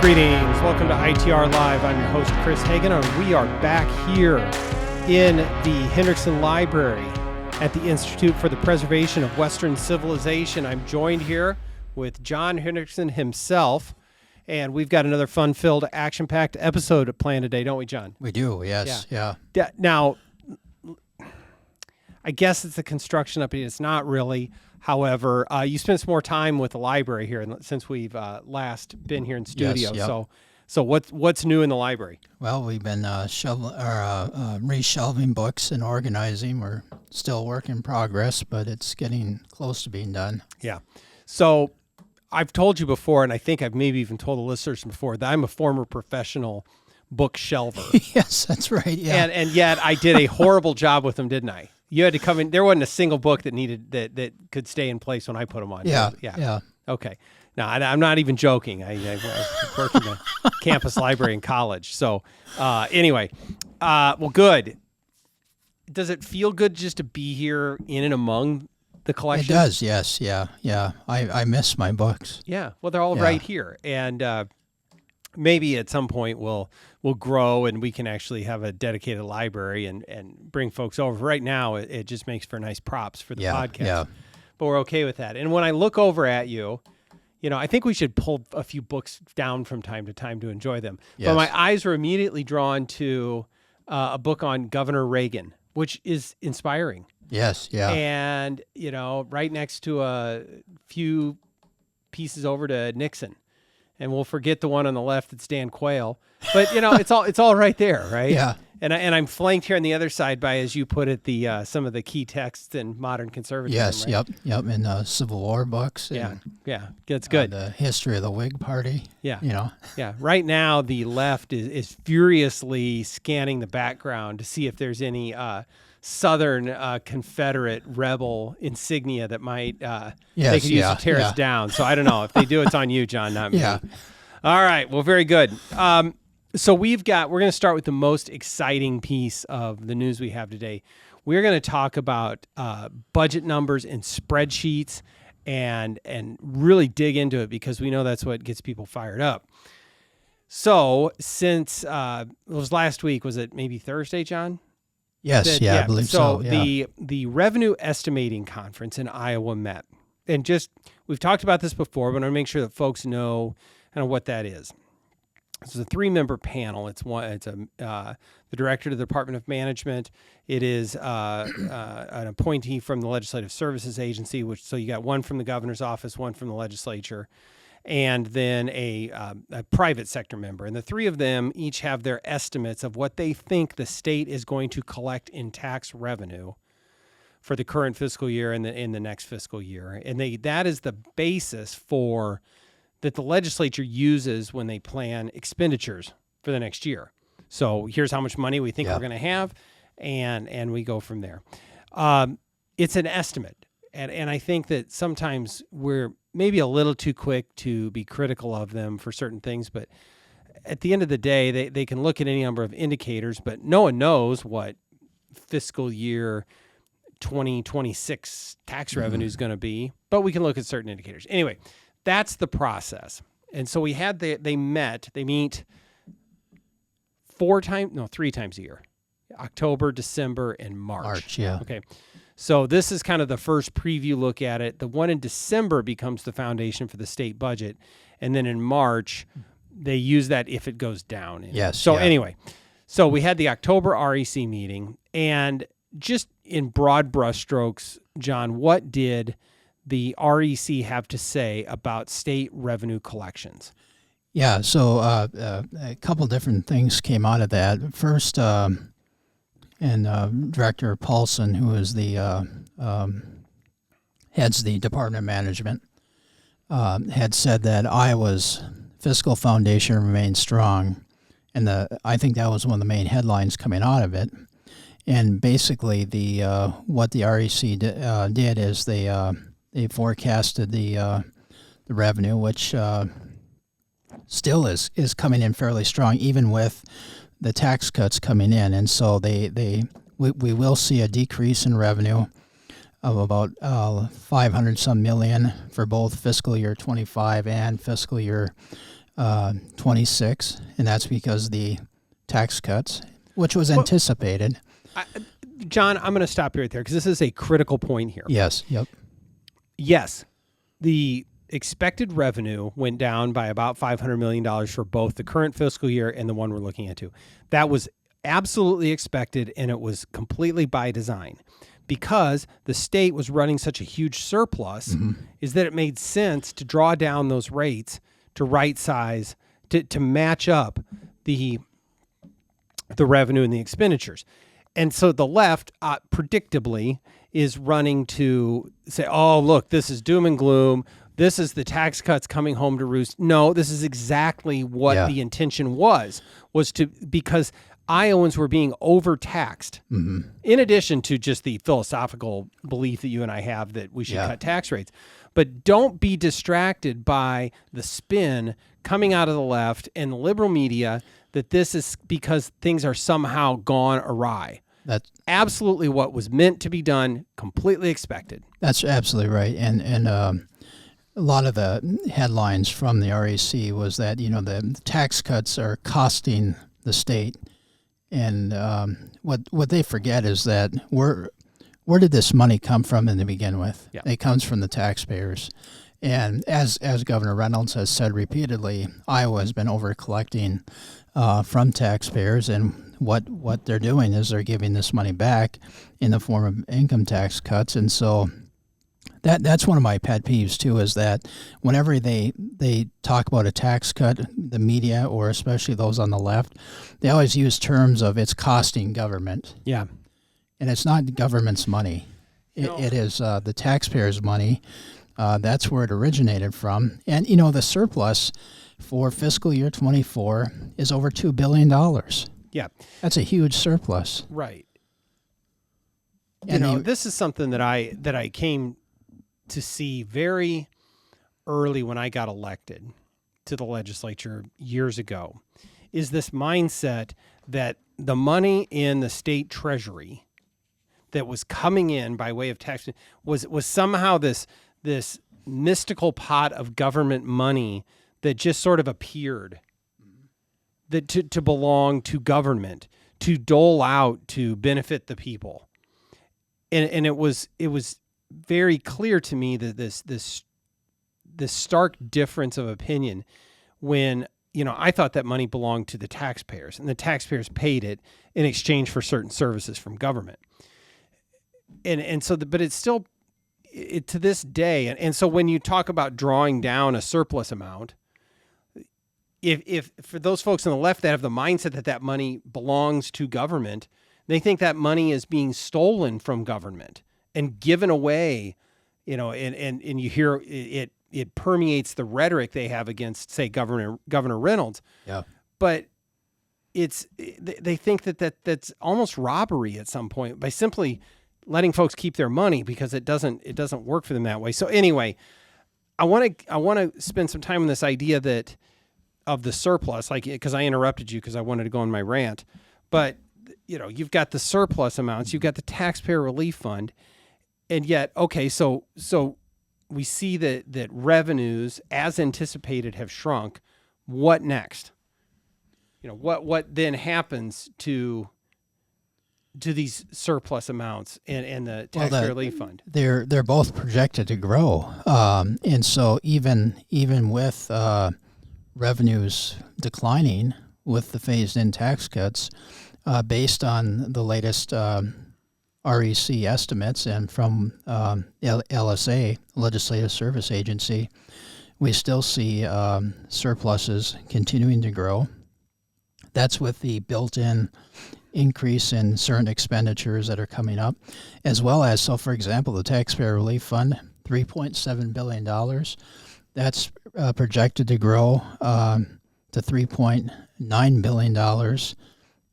Greetings. Welcome to ITR Live. I'm your host, Chris Hagenow, and we are back here in the Hendrickson Library at the Institute for the Preservation of Western Civilization. I'm joined here with John Hendrickson himself, and we've got another fun-filled, action-packed episode planned today, don't we, John? We do, yes, yeah. Now, I guess it's a construction update. It's not really. However, you spent some more time with the library here since we've last been here in studio. Yes, yep. So what's new in the library? Well, we've been reshelving books and organizing. We're still work in progress, but it's getting close to being done. Yeah. So I've told you before, and I think I've maybe even told the listeners before, that I'm a former professional book shelver. Yes, that's right. Yeah. And yet I did a horrible job with them, didn't I? You had to come in. There wasn't a single book that that could stay in place when I put them on. Yeah. Okay. Now, I'm not even joking. I worked in the campus library in college. So anyway, well, good. Does it feel good just to be here in and among the collection? It does, yes, yeah. I miss my books. Yeah. Well, they're all right here. And maybe at some point we'll grow and we can actually have a dedicated library and bring folks over. Right now, it just makes for nice props for the podcast. Yeah. But we're okay with that. And when I look over at you, I think we should pull a few books down from time to time to enjoy them. Yes. But my eyes were immediately drawn to a book on Governor Reagan, which is inspiring. Yes, yeah. And, right next to a few pieces over to Nixon. And we'll forget the one on the left that's Dan Quayle, but it's all right there, right? Yeah. And I'm flanked here on the other side by, as you put it, the some of the key texts in modern conservatism. Yes, right? yep, and Civil War books. And, yeah, that's good. The history of the Whig Party. Yeah, Yeah. Right now, the left is furiously scanning the background to see if there's any Southern Confederate rebel insignia that might they could use to tear us down. So I don't know. If they do, it's on you, John, not me. Yeah. All right. Well, very good. So we're going to start with the most exciting piece of the news we have today. We're going to talk about budget numbers and spreadsheets and really dig into it because we know that's what gets people fired up. So since it was last week, was it maybe Thursday, John? Yes, I believe so. So the Revenue Estimating Conference in Iowa met. And we've talked about this before, but I want to make sure that folks know kind of what that is. It's a 3-member panel. It's the director of the Department of Management. It is an appointee from the Legislative Services Agency, so you got one from the governor's office, one from the legislature, and then a private sector member. And the three of them each have their estimates of what they think the state is going to collect in tax revenue for the current fiscal year and in the next fiscal year. And that is the basis that the legislature uses when they plan expenditures for the next year. So here's how much money we think we're going to have, and we go from there. It's an estimate, and I think that sometimes we're maybe a little too quick to be critical of them for certain things, but at the end of the day, they can look at any number of indicators, but no one knows what fiscal year 2026 tax revenue is going to be, but we can look at certain indicators. Anyway, that's the process. And so they meet 3 times a year, October, December, and March. Okay. So this is kind of the first preview look at it. The one in December becomes the foundation for the state budget. And then in March, they use that if it goes down. Anyway, so we had the October REC meeting. And just in broad brushstrokes, John, what did the REC have to say about state revenue collections? Yeah, so a couple different things came out of that. First, Director Paulson, who is heads the Department of Management, had said that Iowa's fiscal foundation remains strong, and I think that was one of the main headlines coming out of it. And basically, what the REC did is they forecasted the revenue, which still is coming in fairly strong, even with the tax cuts coming in. And so we will see a decrease in revenue of about 500 some million for both fiscal year 25 and fiscal year 26, and that's because the tax cuts, which was anticipated. John, I'm going to stop you right there because this is a critical point here. Yes. Yep. Yes, the expected revenue went down by about $500 million for both the current fiscal year and the one we're looking into. That was absolutely expected, and it was completely by design. Because the state was running such a huge surplus, is that it made sense to draw down those rates to right size, to match up the revenue and the expenditures. And so the left, predictably, is running to say, oh, look, this is doom and gloom. This is the tax cuts coming home to roost. No, this is exactly what the intention was to, because Iowans were being overtaxed, in addition to just the philosophical belief that you and I have that we should cut tax rates. But don't be distracted by the spin coming out of the left and the liberal media that this is because things are somehow gone awry. That's absolutely what was meant to be done, completely expected. That's absolutely right. And a lot of the headlines from the REC was that, the tax cuts are costing the state. And what they forget is that where did this money come from to begin with? Yeah. It comes from the taxpayers. And as Governor Reynolds has said repeatedly, Iowa has been over collecting from taxpayers, and what they're doing is they're giving this money back in the form of income tax cuts. And so that's one of my pet peeves too, is that whenever they talk about a tax cut, the media, or especially those on the left, they always use terms of it's costing government. Yeah. And it's not government's money. It is the taxpayers' money. That's where it originated from. And, the surplus for fiscal year 24 is over $2 billion. Yeah. That's a huge surplus. Right. And this is something that I came to see very early when I got elected to the legislature years ago, is this mindset that the money in the state treasury that was coming in by way of tax was somehow this mystical pot of government money that just sort of appeared, that to belong to government, to dole out, to benefit the people. And it was very clear to me that this stark difference of opinion when, I thought that money belonged to the taxpayers, and the taxpayers paid it in exchange for certain services from government. And so, but it's still, to this day, and so when you talk about drawing down a surplus amount, if for those folks on the left that have the mindset that money belongs to government, they think that money is being stolen from government and given away, and you hear it permeates the rhetoric they have against, say, Governor Reynolds. Yeah. But they think that's almost robbery at some point by simply letting folks keep their money, because it doesn't work for them that way. So anyway, I want to spend some time on this idea that of the surplus, because I interrupted you because I wanted to go on my rant, but you've got the surplus amounts, you've got the taxpayer relief fund. And yet, okay, so we see that revenues, as anticipated, have shrunk. What next? What then happens to these surplus amounts and the taxpayer relief fund? They're both projected to grow, and so even with revenues declining with the phased-in tax cuts, based on the latest REC estimates and from LSA, Legislative Service Agency, we still see surpluses continuing to grow. That's with the built-in increase in certain expenditures that are coming up, as well as, so for example, the Taxpayer Relief Fund, $3.7 billion. That's projected to grow to $3.9 billion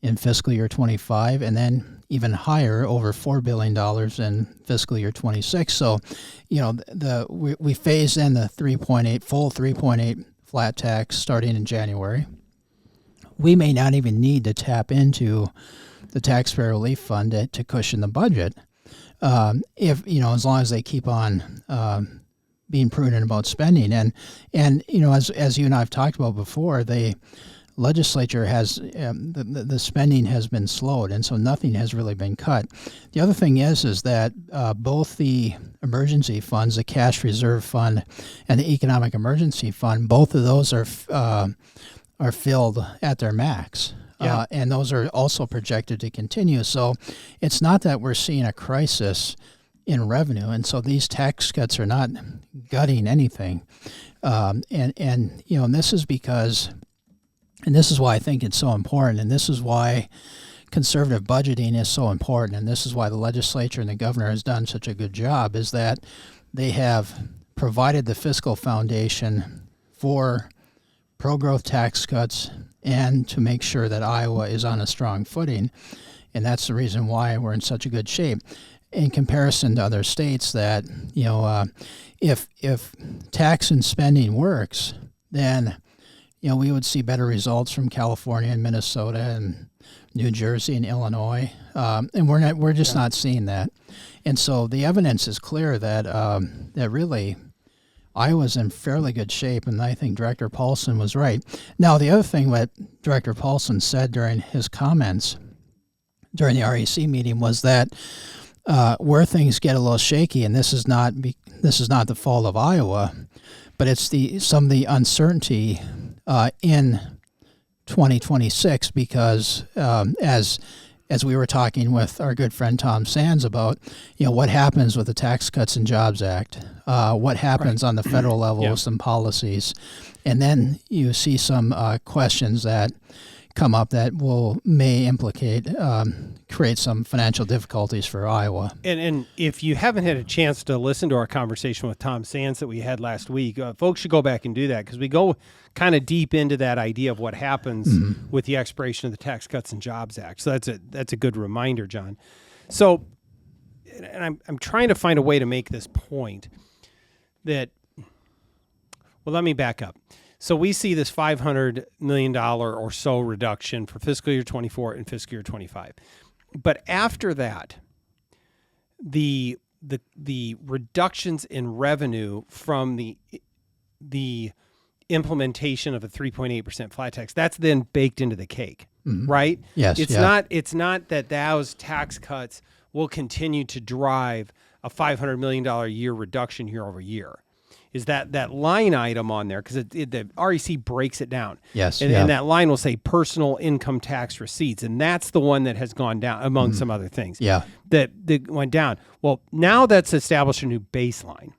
in fiscal year 25, and then even higher, over $4 billion in fiscal year 26. So, we phased in the 3.8 flat tax starting in January. We may not even need to tap into the taxpayer relief fund to cushion the budget, if as long as they keep on being prudent about spending. And you know, as you and I have talked about before, the legislature has the spending has been slowed, and so nothing has really been cut. The other thing is that both the emergency funds, the cash reserve fund and the economic emergency fund, both of those are filled at their max. Yeah. And those are also projected to continue. So it's not that we're seeing a crisis in revenue, and so these tax cuts are not gutting anything. And you know, and this is because, and this is why I think it's so important, and this is why conservative budgeting is so important, and this is why the legislature and the governor has done such a good job, is that they have provided the fiscal foundation for pro-growth tax cuts and to make sure that Iowa is on a strong footing. And that's the reason why we're in such a good shape in comparison to other states that, you know, if tax and spending works, then, you know, we would see better results from California and Minnesota and New Jersey and Illinois. And we're just not seeing that. And so the evidence is clear that that really Iowa's in fairly good shape, and I think Director Paulson was right. Now, the other thing that Director Paulson said during his comments during the REC meeting was that where things get a little shaky, and this is not the fault of Iowa, but it's some of the uncertainty in 2026 because as we were talking with our good friend Tom Sands about, you know, what happens with the Tax Cuts and Jobs Act, what happens on the federal level with some policies, and then you see some questions that come up that may implicate, create some financial difficulties for Iowa. And if you haven't had a chance to listen to our conversation with Tom Sands that we had last week, folks should go back and do that because we go kind of deep into that idea of what happens with the expiration of the Tax Cuts and Jobs Act. So that's a good reminder, John. So, and I'm trying to find a way to make this point that, well, let me back up. So we see this $500 million or so reduction for fiscal year 24 and fiscal year 25. But after that, the reductions in revenue from the implementation of a 3.8% flat tax, that's then baked into the cake, right? Yes. It's not that those tax cuts will continue to drive a $500 million a year reduction year over year. Is that line item on there, because the REC breaks it down. Yes. And that line will say personal income tax receipts, and that's the one that has gone down among some other things. Yeah. That went down. Well, now that's established a new baseline.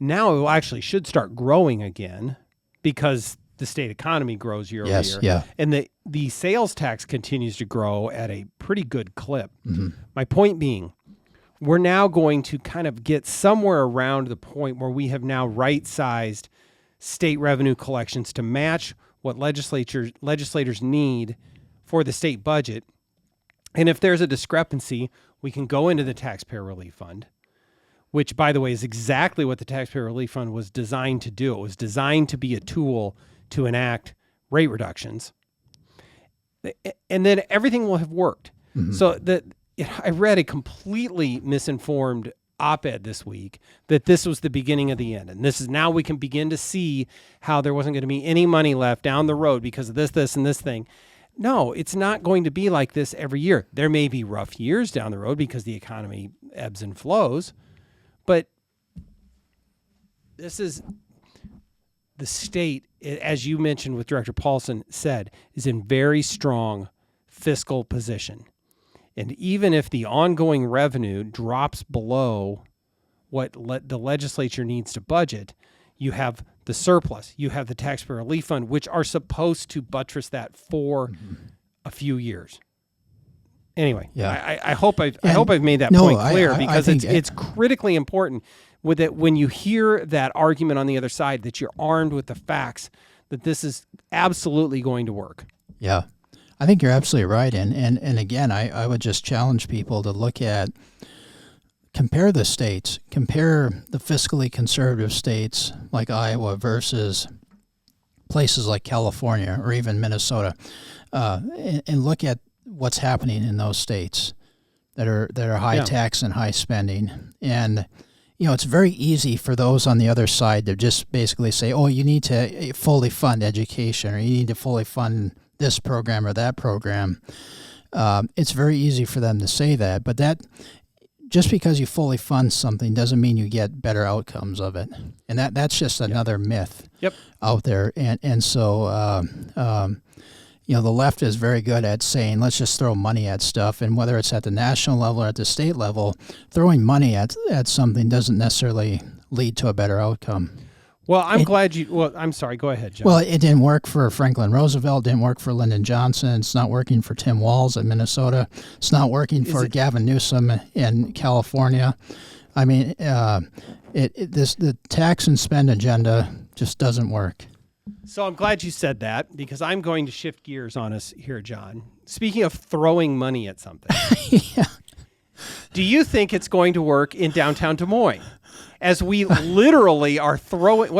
Now it will actually should start growing again because the state economy grows year over year. Yeah. And the sales tax continues to grow at a pretty good clip. My point being, we're now going to kind of get somewhere around the point where we have now right-sized state revenue collections to match what legislators need for the state budget. And if there's a discrepancy, we can go into the Taxpayer Relief Fund, which, by the way, is exactly what the Taxpayer Relief Fund was designed to do. It was designed to be a tool to enact rate reductions. And then everything will have worked. So I read a completely misinformed op-ed this week that this was the beginning of the end. And this is now we can begin to see how there wasn't going to be any money left down the road because of this, and this thing. No, it's not going to be like this every year. There may be rough years down the road because the economy ebbs and flows. But this is the state, as you mentioned with Director Paulson said, is in very strong fiscal position. And even if the ongoing revenue drops below what the legislature needs to budget, you have the surplus, you have the Taxpayer Relief Fund, which are supposed to buttress that for a few years. Anyway, I hope I've made that point clear because it's critically important with it when you hear that argument on the other side that you're armed with the facts that this is absolutely going to work. Yeah. I think you're absolutely right. And again, I would just challenge people to compare the states, compare the fiscally conservative states like Iowa versus places like California or even Minnesota, and look at what's happening in those states that are high tax and high spending. And it's very easy for those on the other side to just basically say, oh, you need to fully fund education, or you need to fully fund this program or that program. It's very easy for them to say that, but that just because you fully fund something doesn't mean you get better outcomes of it. And that's just another myth out there. And so, the left is very good at saying, let's just throw money at stuff. And whether it's at the national level or at the state level, throwing money at something doesn't necessarily lead to a better outcome. Well, I'm sorry, go ahead, John. Well, it didn't work for Franklin Roosevelt, didn't work for Lyndon Johnson. It's not working for Tim Walz in Minnesota. It's not working for Gavin Newsom in California. I mean, the tax and spend agenda just doesn't work. So I'm glad you said that, because I'm going to shift gears on us here, John. Speaking of throwing money at something, do you think it's going to work in downtown Des Moines? As we literally are throwing,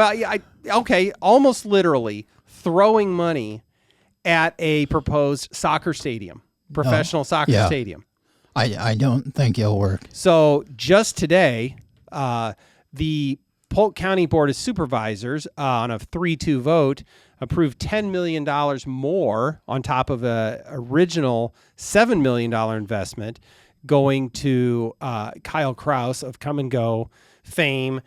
almost literally throwing money at a proposed soccer stadium, professional soccer stadium. I don't think it'll work. So just today, the Polk County Board of Supervisors, on a 3-2 vote, approved $10 million more on top of an original $7 million investment going to Kyle Krause of Come and Go fame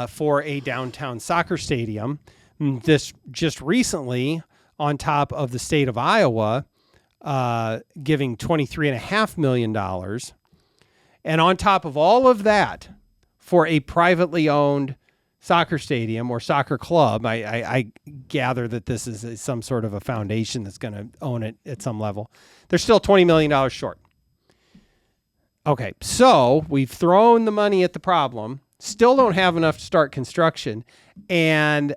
for a downtown soccer stadium. This just recently, on top of the state of Iowa giving $23.5 million. And on top of all of that, for a privately owned soccer stadium or soccer club, I gather that this is some sort of a foundation that's going to own it at some level, they're still $20 million short. Okay, so we've thrown the money at the problem, still don't have enough to start construction, and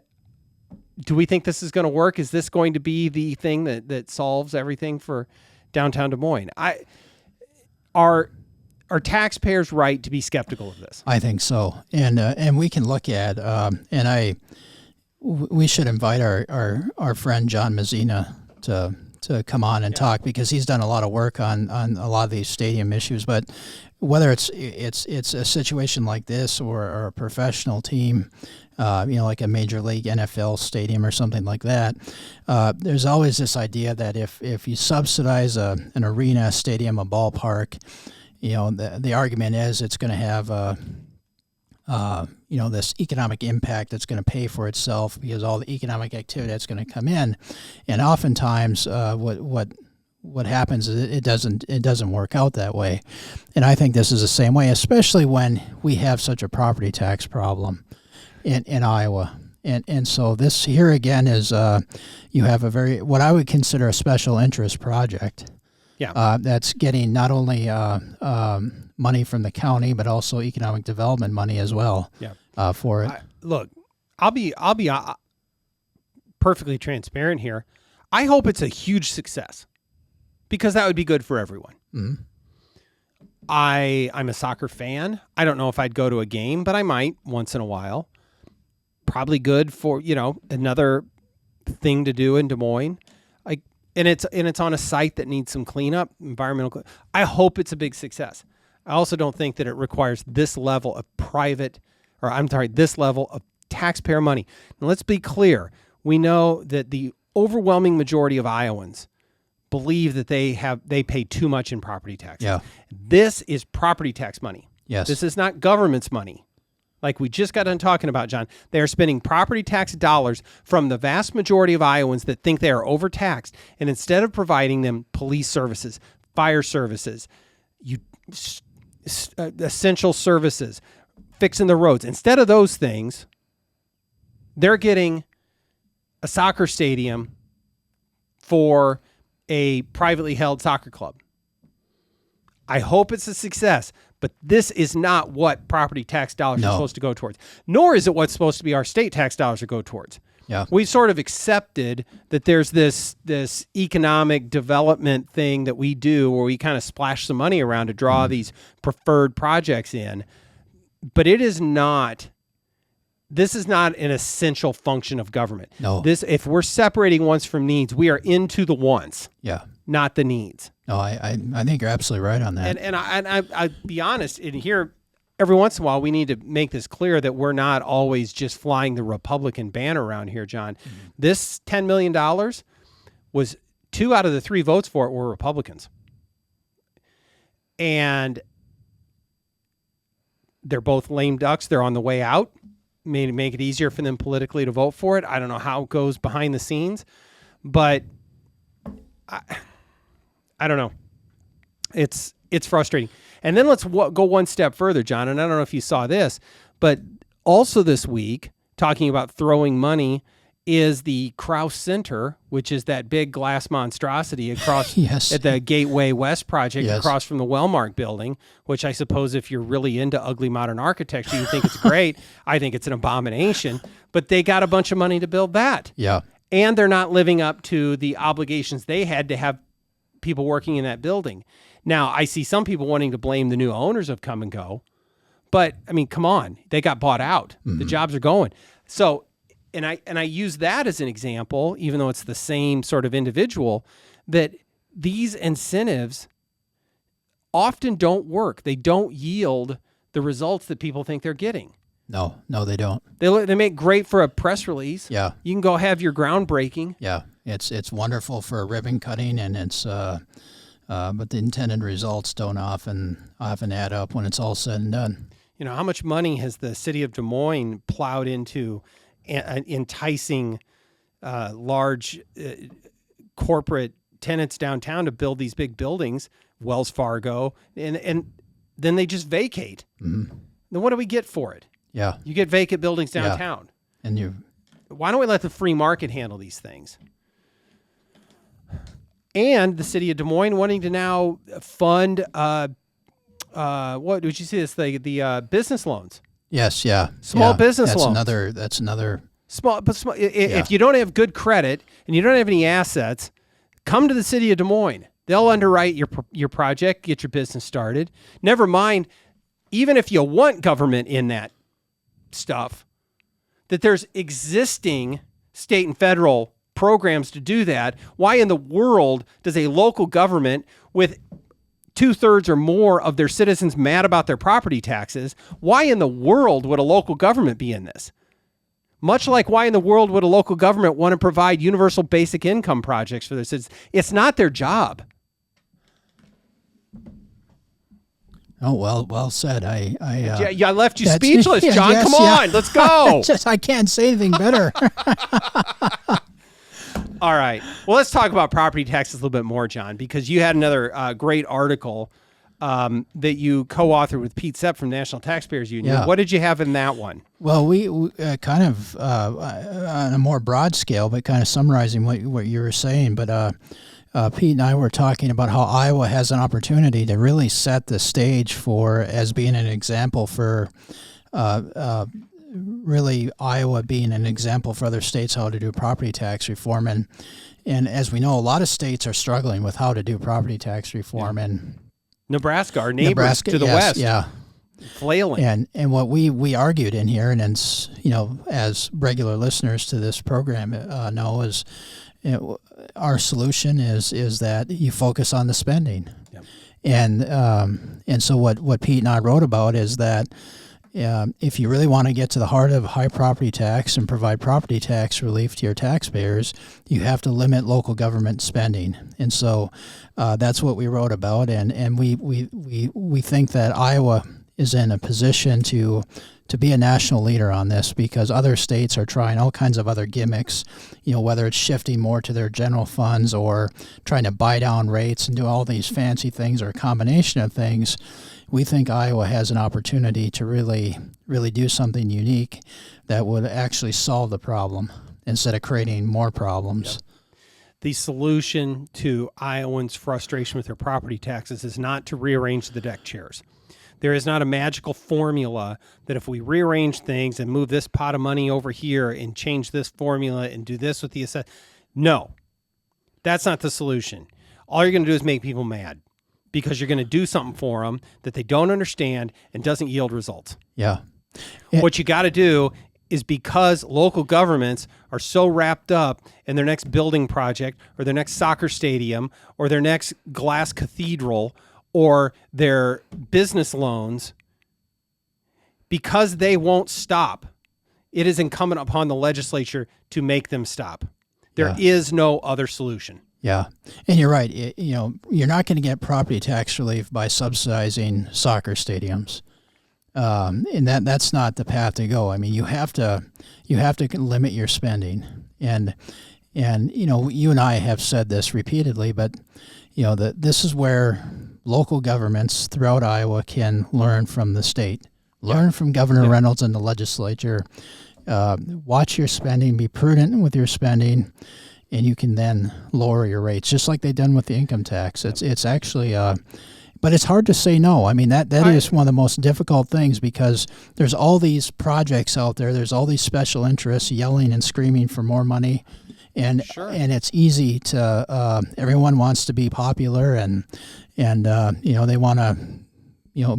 do we think this is going to work? Is this going to be the thing that solves everything for downtown Des Moines? Are taxpayers right to be skeptical of this? I think so, and we can look at we should invite our friend John Mazzina to come on and talk, because he's done a lot of work on a lot of these stadium issues. But whether it's a situation like this or a professional team, like a major league NFL stadium or something like that, there's always this idea that if you subsidize an arena, a stadium, a ballpark, the argument is it's going to have this economic impact that's going to pay for itself, because all the economic activity that's going to come in. And oftentimes what happens is it doesn't work out that way. And I think this is the same way, especially when we have such a property tax problem in Iowa. And so this here again is you have what I would consider a special interest project. That's getting not only money from the county, but also economic development money as well. For it. Look, I'll be perfectly transparent here. I hope it's a huge success, because that would be good for everyone. Mm-hmm. I'm a soccer fan. I don't know if I'd go to a game, but I might once in a while. Probably good for another thing to do in Des Moines. And it's on a site that needs some cleanup, environmental. I hope it's a big success. I also don't think that it requires this level of this level of taxpayer money. Now, let's be clear. We know that the overwhelming majority of Iowans believe that they pay too much in property taxes. Yeah. This is property tax money. Yes. This is not government's money. Like we just got done talking about, John, they are spending property tax dollars from the vast majority of Iowans that think they are overtaxed. And instead of providing them police services, fire services, essential services, fixing the roads, instead of those things, they're getting a soccer stadium for a privately held soccer club. I hope it's a success, but this is not what property tax dollars are supposed to go towards, nor is it what's supposed to be our state tax dollars to go towards. Yeah. We sort of accepted that there's this economic development thing that we do where we kind of splash some money around to draw these preferred projects in, but this is not an essential function of government. No. If we're separating wants from needs, we are into the wants. Yeah. Not the needs. No, I think you're absolutely right on that. And I'll be honest, in here, every once in a while, we need to make this clear that we're not always just flying the Republican banner around here, John. Mm-hmm. This $10 million was 2 out of the 3 votes for it were Republicans. And they're both lame ducks. They're on the way out. Make it easier for them politically to vote for it. I don't know how it goes behind the scenes, but I don't know. It's frustrating. And then let's go one step further, John. And I don't know if you saw this, but also this week, talking about throwing money, is the Krause Center, which is that big glass monstrosity across yes. at the Gateway West project yes. across from the Wellmark building, which I suppose if you're really into ugly modern architecture, you think it's great. I think it's an abomination. But they got a bunch of money to build that. Yeah. And they're not living up to the obligations they had to have people working in that building. Now, I see some people wanting to blame the new owners of Come and Go. But, I mean, come on. They got bought out. Mm-hmm. The jobs are going. So... And I use that as an example, even though it's the same sort of individual, that these incentives often don't work. They don't yield the results that people think they're getting. No, they don't. They make great for a press release. Yeah. You can go have your groundbreaking. Yeah, it's wonderful for ribbon cutting, and it's but the intended results don't often add up when it's all said and done. You know, how much money has the city of Des Moines plowed into enticing large corporate tenants downtown to build these big buildings, Wells Fargo, and then they just vacate. Mm-hmm. Then what do we get for it? Yeah, you get vacant buildings downtown. Yeah. And why don't we let the free market handle these things? And the city of Des Moines wanting to now fund what did you see this? The business loans. Yes, yeah. Small business loans. That's another small. If you don't have good credit and you don't have any assets, come to the city of Des Moines. They'll underwrite your project, get your business started. Never mind, even if you want government in that stuff, that there's existing state and federal programs to do that. Why in the world does a local government with 2/3 or more of their citizens mad about their property taxes, why in the world would a local government be in this? Much like why in the world would a local government want to provide universal basic income projects for their citizens? It's not their job. Oh, well said. I left you speechless, John. Yes, come on, let's go. I can't say anything better. All right. Well, let's talk about property taxes a little bit more, John, because you had another great article that you co-authored with Pete Sepp from National Taxpayers Union. Yeah. What did you have in that one? Well, we kind of on a more broad scale, but kind of summarizing what you were saying. But Pete and I were talking about how Iowa has an opportunity to really set the stage as being an example for really Iowa being an example for other states how to do property tax reform. And as we know, a lot of states are struggling with how to do property tax reform. Yeah. And Nebraska, our neighbors to the west. Yeah. Flailing. And what we argued in here, and it's, as regular listeners to this program know, is our solution is that you focus on the spending. Yep. And so what Pete and I wrote about is that if you really want to get to the heart of high property tax and provide property tax relief to your taxpayers, you have to limit local government spending. And so that's what we wrote about. And we think that Iowa is in a position to be a national leader on this, because other states are trying all kinds of other gimmicks, whether it's shifting more to their general funds or trying to buy down rates and do all these fancy things or a combination of things. We think Iowa has an opportunity to really, really do something unique that would actually solve the problem instead of creating more problems. Yep. The solution to Iowans' frustration with their property taxes is not to rearrange the deck chairs. There is not a magical formula that if we rearrange things and move this pot of money over here and change this formula and do this with the assessment. No, that's not the solution. All you're going to do is make people mad, because you're going to do something for them that they don't understand and doesn't yield results. Yeah. What you got to do is, because local governments are so wrapped up in their next building project or their next soccer stadium or their next glass cathedral or their business loans, because they won't stop, it is incumbent upon the legislature to make them stop. There is no other solution. Yeah. And you're right. You're not going to get property tax relief by subsidizing soccer stadiums. And that's not the path to go. I mean, you have to limit your spending. And you and I have said this repeatedly, but this is where local governments throughout Iowa can learn from the state, learn from Governor Reynolds and the legislature. Watch your spending, be prudent with your spending, and you can then lower your rates, just like they've done with the income tax. It's actually, but it's hard to say no. I mean, that is one of the most difficult things, because there's all these projects out there. There's all these special interests yelling and screaming for more money, and it's easy to everyone wants to be popular, and they want to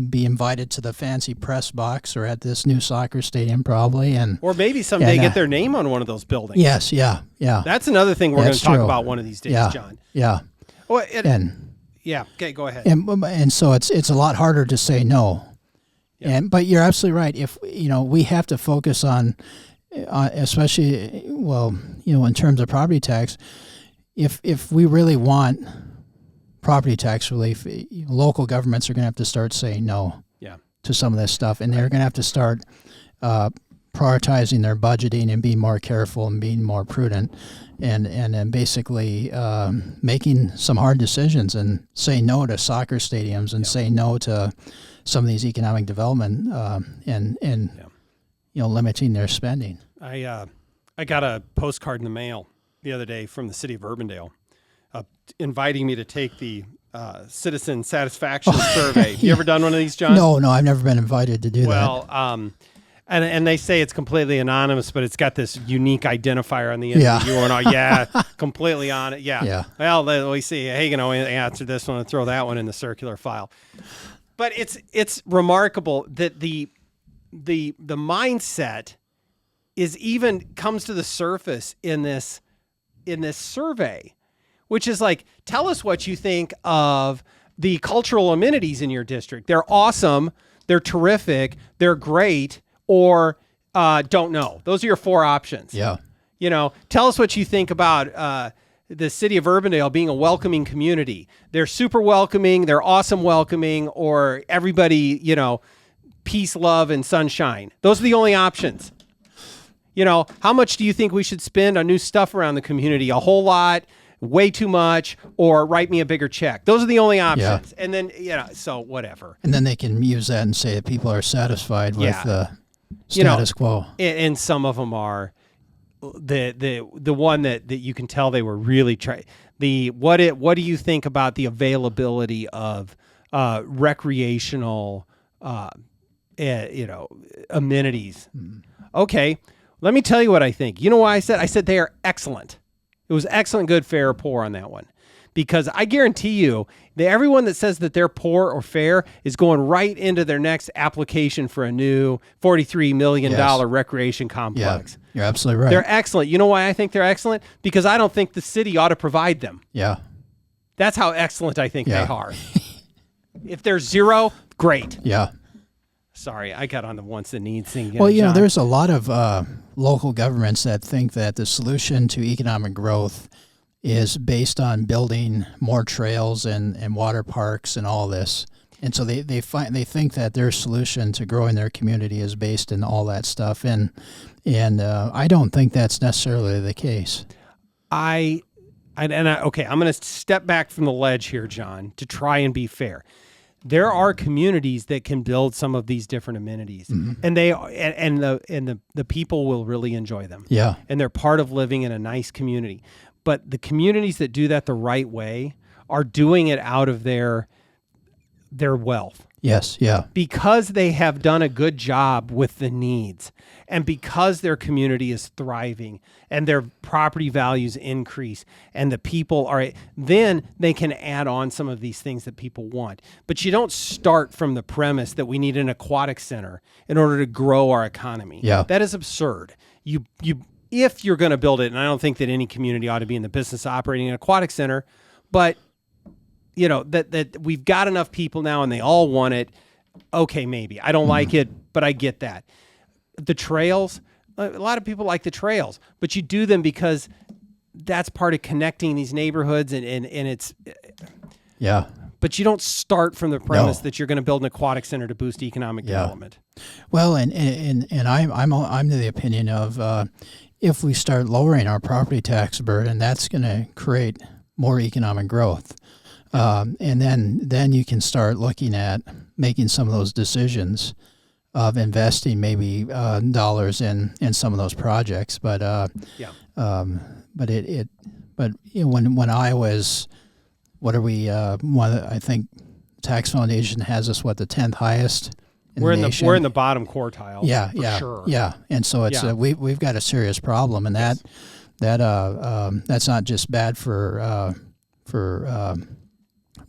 be invited to the fancy press box or at this new soccer stadium probably, or maybe someday get their name on one of those buildings. Yes, yeah. That's another thing we're going to talk about one of these days, John. Yeah. Well, okay, go ahead. And so it's a lot harder to say no. Yeah. But you're absolutely right. If we have to focus on especially in terms of property tax, if we really want property tax relief, local governments are going to have to start saying no to some of this stuff, and they're going to have to start prioritizing their budgeting and being more careful and being more prudent, and then basically making some hard decisions and say no to soccer stadiums and say no to some of these economic development and limiting their spending. I got a postcard in the mail the other day from the city of Urbandale, inviting me to take the citizen satisfaction survey. You ever done one of these, John? No, I've never been invited to do that. Well, and they say it's completely anonymous, but it's got this unique identifier on the end of the URL. Completely on it. Yeah. Well, we see Hagenow answer this one and throw that one in the circular file. But it's remarkable that the mindset comes to the surface in this survey, which is like, tell us what you think of the cultural amenities in your district. They're awesome, they're terrific, they're great, or don't know. Those are your four options. Yeah. Tell us what you think about the city of Urbandale being a welcoming community. They're super welcoming, they're awesome welcoming, or everybody, peace, love, and sunshine. Those are the only options. How much do you think we should spend on new stuff around the community? A whole lot, way too much, or write me a bigger check. Those are the only options. Yeah. And then, so whatever. And then they can use that and say that people are satisfied with the status quo. And some of them are. The one that you can tell they were really trying. What do you think about the availability of recreational amenities? Okay. Let me tell you what I think. You know why I said they are excellent. It was excellent, good, fair, or poor on that one. Because I guarantee you that everyone that says that they're poor or fair is going right into their next application for a new $43 million recreation complex. Yeah, you're absolutely right. They're excellent. You know why I think they're excellent? Because I don't think the city ought to provide them. Yeah. That's how excellent I think they are. If they're zero, great. Yeah. Sorry, I got on the wants and needs thing. Well, there's a lot of local governments that think that the solution to economic growth is based on building more trails and water parks and all this. And so they think that their solution to growing their community is based in all that stuff. And I don't think that's necessarily the case. Okay, I'm going to step back from the ledge here, John, to try and be fair. There are communities that can build some of these different amenities, and the people will really enjoy them. Yeah, and they're part of living in a nice community. But the communities that do that the right way are doing it out of their wealth. Yes, yeah. Because they have done a good job with the needs, and because their community is thriving and their property values increase and the people are, then they can add on some of these things that people want. But you don't start from the premise that we need an aquatic center in order to grow our economy. Yeah. That is absurd. If you're going to build it, and I don't think that any community ought to be in the business of operating an aquatic center, but that we've got enough people now and they all want it. Okay, maybe. I don't like it, but I get that. The trails, a lot of people like the trails, but you do them because that's part of connecting these neighborhoods, and it's yeah. But you don't start from the premise that you're going to build an aquatic center to boost economic development. Well, and I'm of the opinion of if we start lowering our property tax burden, that's going to create more economic growth, and then you can start looking at making some of those decisions of investing maybe dollars in some of those projects. But when I was, what are we? I think Tax Foundation has us the 10th highest. We're in the bottom quartile. Yeah, sure. Yeah, and so it's we've got a serious problem, and that's not just bad for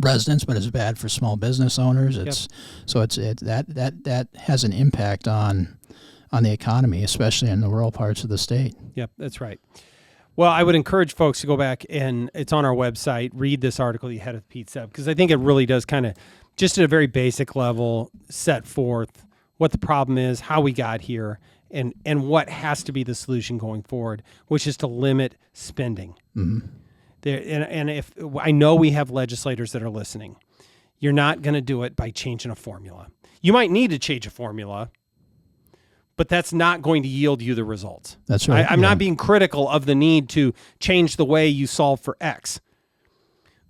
residents, but it's bad for small business owners. That has an impact on the economy, especially in the rural parts of the state. Yep, that's right. Well, I would encourage folks to go back, and it's on our website, read this article you had with Pete Sebb, because I think it really does kind of, just at a very basic level, set forth what the problem is, how we got here, and what has to be the solution going forward, which is to limit spending. Mm-hmm. And if I know we have legislators that are listening, you're not going to do it by changing a formula. You might need to change a formula, but that's not going to yield you the results. That's right. I'm not being critical of the need to change the way you solve for X,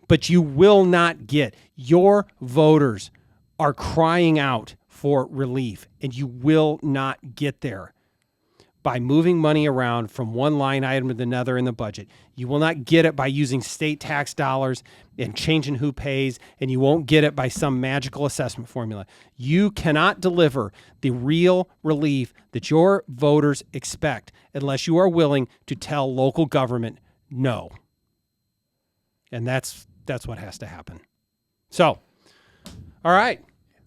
but you will not get, your voters are crying out for relief, and you will not get there by moving money around from one line item to another in the budget. You will not get it by using state tax dollars and changing who pays, and you won't get it by some magical assessment formula. You cannot deliver the real relief that your voters expect unless you are willing to tell local government no. And that's what has to happen. So, all right.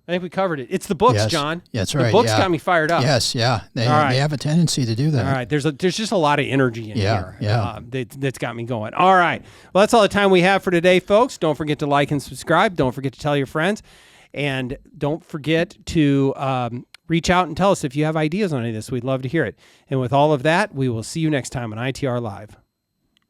I think we covered it. It's the books, yes. John. Yeah, that's right. The books got me fired up. Yes, yeah. They have a tendency to do that. All right. There's just a lot of energy in here. Yeah. That's got me going. All right. Well, that's all the time we have for today, folks. Don't forget to like and subscribe. Don't forget to tell your friends. And don't forget to reach out and tell us if you have ideas on any of this. We'd love to hear it. And with all of that, we will see you next time on ITR Live.